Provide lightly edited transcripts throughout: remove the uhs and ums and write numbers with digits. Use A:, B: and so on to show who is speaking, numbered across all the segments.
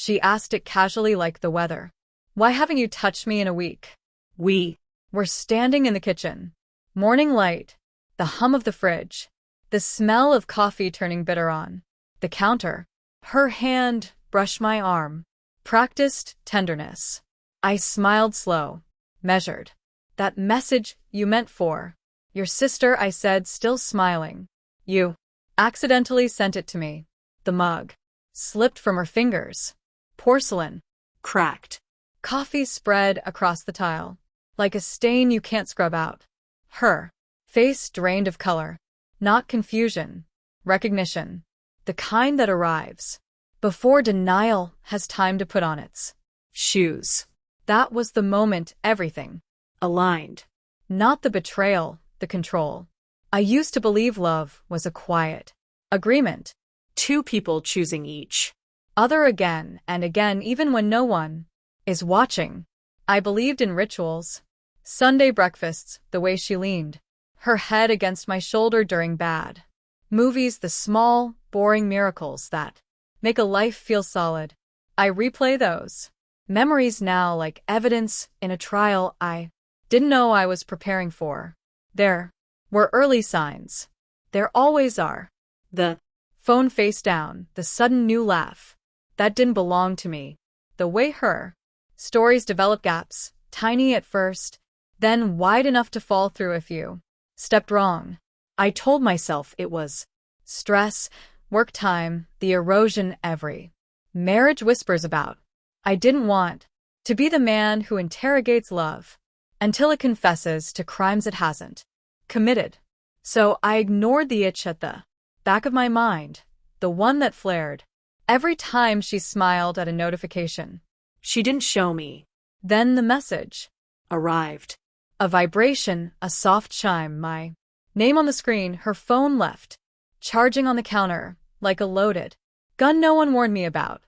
A: She asked it casually like the weather. Why haven't you touched me in a week? We were standing in the kitchen. Morning light, the hum of the fridge, the smell of coffee turning bitter on the counter. Her hand brushed my arm. Practiced tenderness. I smiled slow, measured. That message you meant for your sister, I said, still smiling. You accidentally sent it to me. The mug slipped from her fingers. Porcelain cracked. Coffee spread across the tile, like a stain you can't scrub out. Her face drained of color. Not confusion, recognition. The kind that arrives before denial has time to put on its shoes. That was the moment everything aligned. Not the betrayal, the control. I used to believe love was a quiet agreement. Two people choosing each other again and again, even when no one is watching. I believed in rituals. Sunday breakfasts, the way she leaned her head against my shoulder during bad movies, the small, boring miracles that make a life feel solid. I replay those memories now like evidence in a trial I didn't know I was preparing for. There were early signs. There always are. The phone face down, the sudden new laugh. That didn't belong to me. The way her stories develop, gaps, tiny at first, then wide enough to fall through if you stepped wrong. I told myself it was stress, work time, the erosion every marriage whispers about. I didn't want to be the man who interrogates love until it confesses to crimes it hasn't committed. So I ignored the itch at the back of my mind, the one that flared every time she smiled at a notification she didn't show me. Then the message arrived. A vibration, a soft chime, my name on the screen. Her phone left charging on the counter like a loaded gun no one warned me about.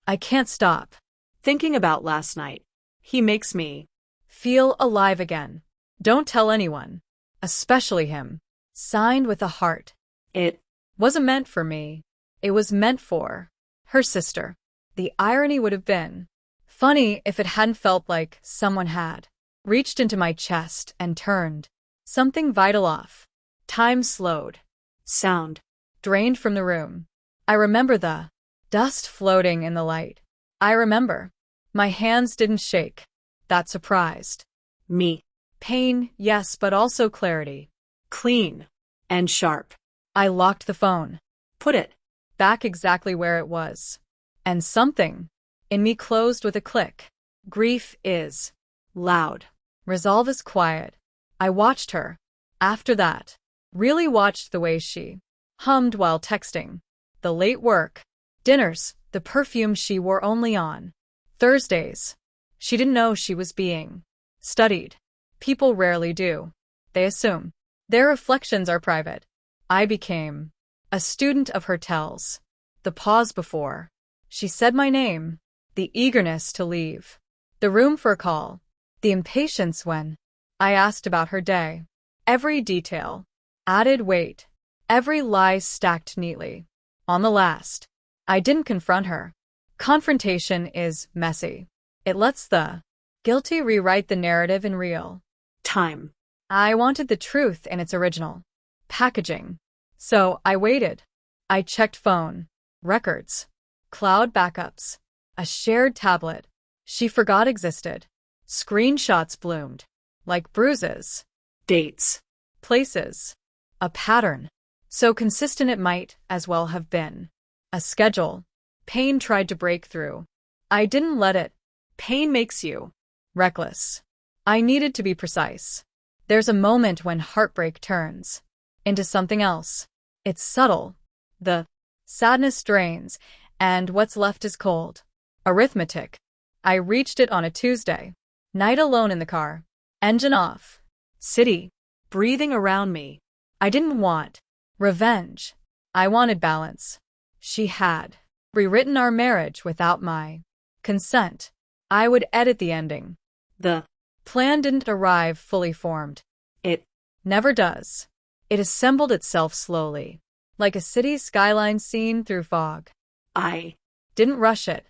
A: I can't stop thinking about last night. He makes me feel alive again. Don't tell anyone, especially him. Signed with a heart. It wasn't meant for me. It was meant for her sister. The irony would have been funny if it hadn't felt like someone had reached into my chest and turned something vital off. Time slowed. Sound drained from the room. I remember the dust floating in the light. I remember my hands didn't shake. That surprised me. Pain, yes, but also clarity. Clean and sharp. I locked the phone. Put it back exactly where it was. And something in me closed with a click. Grief is loud. Resolve is quiet. I watched her. After that, really watched the way she hummed while texting. The late work, dinners, the perfume she wore only on Thursdays. She didn't know she was being studied. People rarely do. They assume their reflections are private. I became a student of her tells. The pause before she said my name, the eagerness to leave the room for a call, the impatience when I asked about her day. Every detail added weight, every lie stacked neatly. On the last, I didn't confront her. Confrontation is messy. It lets the guilty rewrite the narrative in real time. I wanted the truth in its original packaging. So I waited. I checked phone records, cloud backups, a shared tablet she forgot existed. Screenshots bloomed like bruises, dates, places, a pattern. So consistent it might as well have been a schedule. Pain tried to break through. I didn't let it. Pain makes you reckless. I needed to be precise. There's a moment when heartbreak turns into something else. It's subtle. The sadness drains, and what's left is cold. Arithmetic. I reached it on a Tuesday. Night alone in the car. Engine off. City breathing around me. I didn't want revenge. I wanted balance. She had rewritten our marriage without my consent. I would edit the ending. The plan didn't arrive fully formed. It never does. It assembled itself slowly, like a city skyline seen through fog. I didn't rush it.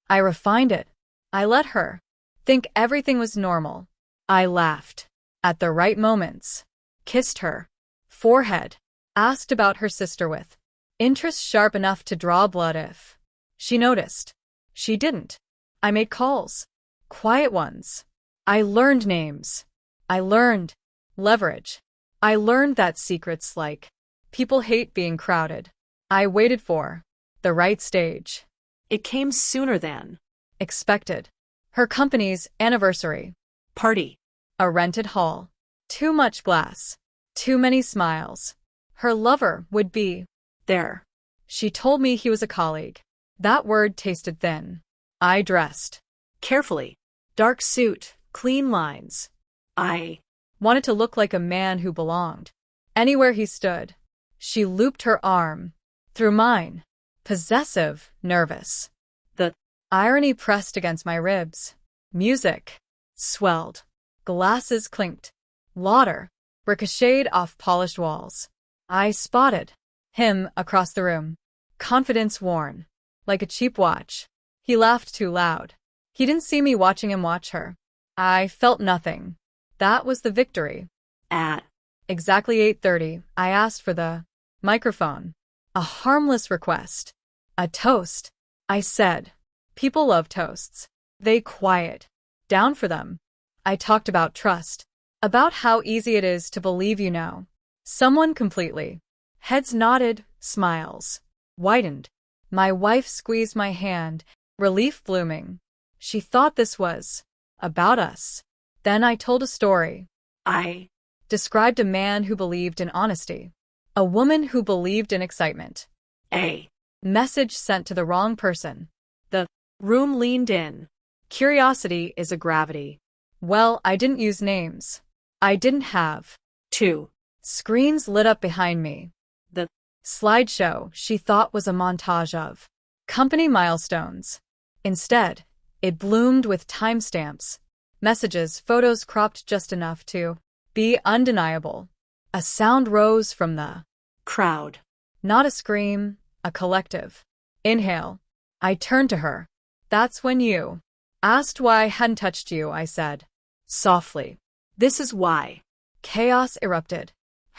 A: I refined it. I let her think everything was normal. I laughed at the right moments, kissed her forehead, asked about her sister with interest sharp enough to draw blood if she noticed. She didn't. I made calls, quiet ones. I learned names. I learned leverage. I learned that secrets like people hate being crowded. I waited for the right stage.
B: It came sooner than
A: Expected. Her company's anniversary
B: party.
A: a rented hall. Too much glass. Too many smiles. Her lover would be
B: There.
A: She told me he was a colleague. That word tasted thin. I dressed
B: Carefully. Dark suit, clean lines. I
A: wanted to look like a man who belonged anywhere he stood. She looped her arm through mine. Possessive, nervous.
B: The
A: irony pressed against my ribs. Music swelled. Glasses clinked. Laughter ricocheted off polished walls. I spotted him across the room. Confidence worn, like a cheap watch. He laughed too loud. He didn't see me watching him watch her. I felt nothing. That was the victory.
B: At
A: exactly 8:30, I asked for the microphone. A harmless request. A toast. I said. People love toasts. They quiet down for them. I talked about trust. About how easy it is to believe you know someone completely. Heads nodded, smiles widened. My wife squeezed my hand, relief blooming. She thought this was about us. Then I told a story.
B: I
A: Described a man who believed in honesty. A woman who believed in excitement.
B: A
A: Message sent to the wrong person.
B: The room leaned in. Curiosity is a gravity.
A: Well, I didn't use names. I didn't have
B: 2.
A: screens lit up behind me.
B: The
A: slideshow she thought was a montage of company milestones. Instead, it bloomed with timestamps, messages, photos cropped just enough to be undeniable. A sound rose from the
B: crowd.
A: not a scream, a collective inhale. I turned to her. That's when you asked why I hadn't touched you, I said softly.
B: This is why.
A: Chaos erupted.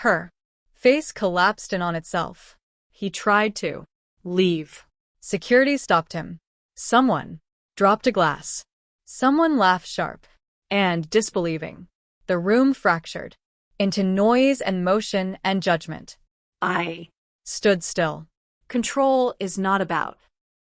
A: Her face collapsed in on itself. He tried to
B: Leave.
A: Security stopped him. Someone dropped a glass. Someone laughed sharp and disbelieving. The room fractured into noise and motion and judgment.
B: I
A: Stood still.
B: Control is not about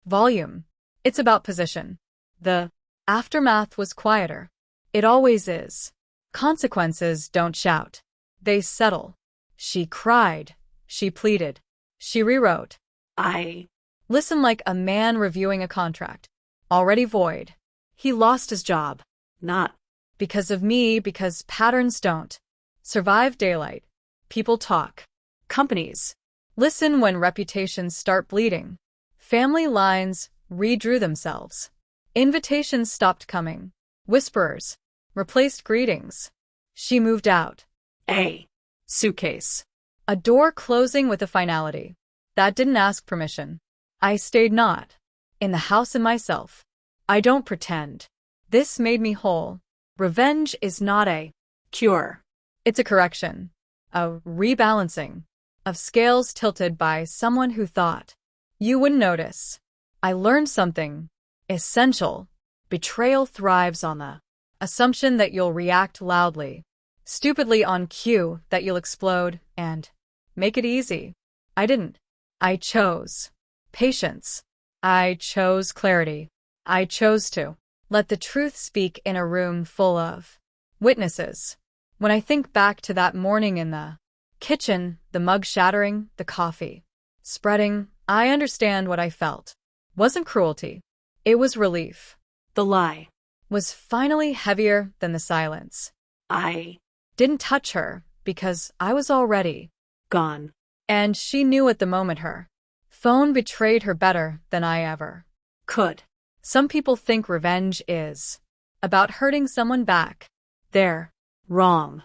A: Volume. It's about position. The aftermath was quieter. It always is. Consequences don't shout. They settle. She cried. She pleaded. She rewrote.
B: I
A: Listen like a man reviewing a contract. Already void. He lost his job.
B: not
A: Because of me, because patterns don't survive daylight. People talk.
B: companies.
A: Listen when reputations start bleeding. Family lines redrew themselves. Invitations stopped coming. Whisperers replaced greetings. She moved out.
B: A suitcase.
A: A door closing with a finality. That didn't ask permission. I stayed not in the house in myself. I don't pretend. This made me whole. Revenge is not a
B: Cure.
A: it's a correction. A rebalancing of scales tilted by someone who thought you wouldn't notice. I learned something essential. Betrayal thrives on the assumption that you'll react loudly, stupidly on cue, that you'll explode and make it easy. I didn't. I chose patience. I chose clarity. I chose to let the truth speak in a room full of witnesses. When I think back to that morning in the kitchen, the mug shattering, the coffee spreading, I understand what I felt. Wasn't cruelty. It was relief.
B: The lie.
A: Was finally heavier than the silence.
B: I
A: Didn't touch her because I was already
B: gone.
A: and she knew at the moment her phone betrayed her better than I ever
B: Could.
A: Some people think revenge is about hurting someone back. They're
B: Wrong.